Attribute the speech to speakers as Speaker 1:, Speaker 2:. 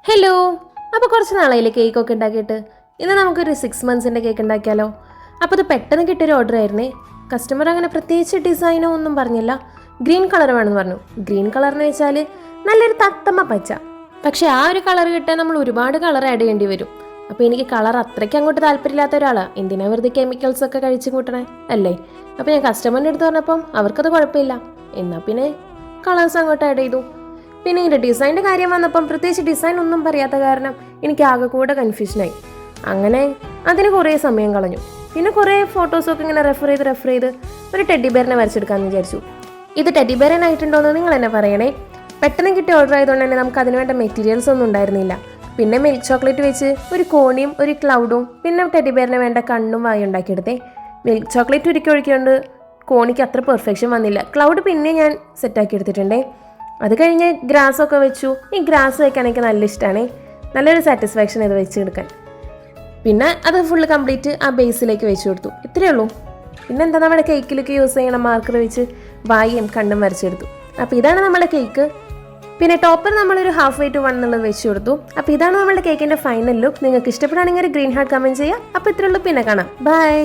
Speaker 1: Hello, അപ്പോൾ കുറച്ച് നാളായില്ലേ കേക്കൊക്കെ ഉണ്ടാക്കിയിട്ട്. ഇന്ന് നമുക്കൊരു 6 months കേക്ക് ഉണ്ടാക്കിയാലോ. അപ്പോൾ ഇത് പെട്ടെന്ന് കിട്ടിയൊരു ഓർഡർ ആയിരുന്നേ. കസ്റ്റമർ അങ്ങനെ പ്രത്യേകിച്ച് ഡിസൈനോ ഒന്നും പറഞ്ഞില്ല. ഗ്രീൻ കളർ വേണമെന്ന് പറഞ്ഞു. ഗ്രീൻ കളറിന് വെച്ചാൽ നല്ലൊരു തത്തമ്മ പച്ച. പക്ഷേ ആ ഒരു കളർ കിട്ടാൻ നമ്മൾ ഒരുപാട് കളർ ആഡ് ചെയ്യേണ്ടി വരും. അപ്പോൾ എനിക്ക് കളർ അത്രയ്ക്ക് അങ്ങോട്ട് താല്പര്യമില്ലാത്ത ഒരാളാണ്. എന്തിനാ വെറുതെ കെമിക്കൽസ് ഒക്കെ കഴിച്ച് കൂട്ടണേ അല്ലേ. അപ്പോൾ ഞാൻ കസ്റ്റമറിൻ്റെ അടുത്ത് പറഞ്ഞപ്പം അവർക്കത് കുഴപ്പമില്ല. എന്നാൽ പിന്നെ കളേഴ്സ് അങ്ങോട്ട് ആഡ് ചെയ്തു. പിന്നെ ഇതിൻ്റെ ഡിസൈൻ്റെ കാര്യം വന്നപ്പം പ്രത്യേകിച്ച് ഡിസൈൻ ഒന്നും പറയാത്ത കാരണം എനിക്ക് ആകെ കൂടെ കൺഫ്യൂഷനായി. അങ്ങനെ അതിന് കുറേ സമയം കളഞ്ഞു. പിന്നെ കുറേ ഫോട്ടോസൊക്കെ ഇങ്ങനെ റെഫർ ചെയ്ത് ഒരു ടെഡി ബെയറിനെ വരച്ചെടുക്കാമെന്ന് വിചാരിച്ചു. ഇത് ടെഡി ബെയറിനായിട്ടുണ്ടോ എന്ന് നിങ്ങൾ എന്നെ പറയണേ. പെട്ടെന്ന് കിട്ടിയ ഓർഡർ ആയതുകൊണ്ട് തന്നെ നമുക്ക് അതിന് വേണ്ട മെറ്റീരിയൽസ് ഒന്നും ഉണ്ടായിരുന്നില്ല. പിന്നെ മിൽക്ക് ചോക്ലേറ്റ് വെച്ച് ഒരു കോണിയും ഒരു ക്ലൗഡും പിന്നെ ടെഡി ബെയറിന് വേണ്ട കണ്ണും വായി ഉണ്ടാക്കിയെടുത്തേ. മിൽക്ക് ചോക്ലേറ്റ് ഒഴിക്കൊണ്ട് കോണിക്ക് അത്ര പെർഫെക്ഷൻ വന്നില്ല. ക്ലൗഡ് പിന്നെ ഞാൻ സെറ്റാക്കി എടുത്തിട്ടുണ്ടേ. അത് കഴിഞ്ഞ് ഗ്രാസൊക്കെ വെച്ചു. ഈ ഗ്രാസ് വയ്ക്കാൻ എനിക്ക് നല്ല ഇഷ്ടമാണ്. നല്ലൊരു സാറ്റിസ്ഫാക്ഷൻ ഇത് വെച്ചെടുക്കാൻ. പിന്നെ അത് ഫുള്ള് കംപ്ലീറ്റ് ആ ബേസിലേക്ക് വെച്ച് കൊടുത്തു. ഇത്രയേ ഉള്ളൂ. പിന്നെ എന്താ നമ്മുടെ കേക്കിലേക്ക് യൂസ് ചെയ്യണം മാർക്കർ വെച്ച് വായും കണ്ണും വരച്ചെടുത്തു. അപ്പോൾ ഇതാണ് നമ്മുടെ കേക്ക്. പിന്നെ ടോപ്പർ നമ്മളൊരു 1/2 to 1 എന്നുള്ളത് വെച്ച് കൊടുത്തു. അപ്പോൾ ഇതാണ് നമ്മുടെ കേക്കിൻ്റെ ഫൈനൽ ലുക്ക്. നിങ്ങൾക്ക് ഇഷ്ടപ്പെടുകയാണെങ്കിൽ ഒരു ഗ്രീൻ ഹാർട്ട് കമൻറ്റ് ചെയ്യുക. അപ്പോൾ ഇത്രയേ ഉള്ളൂ. പിന്നെ കാണാം. ബൈ.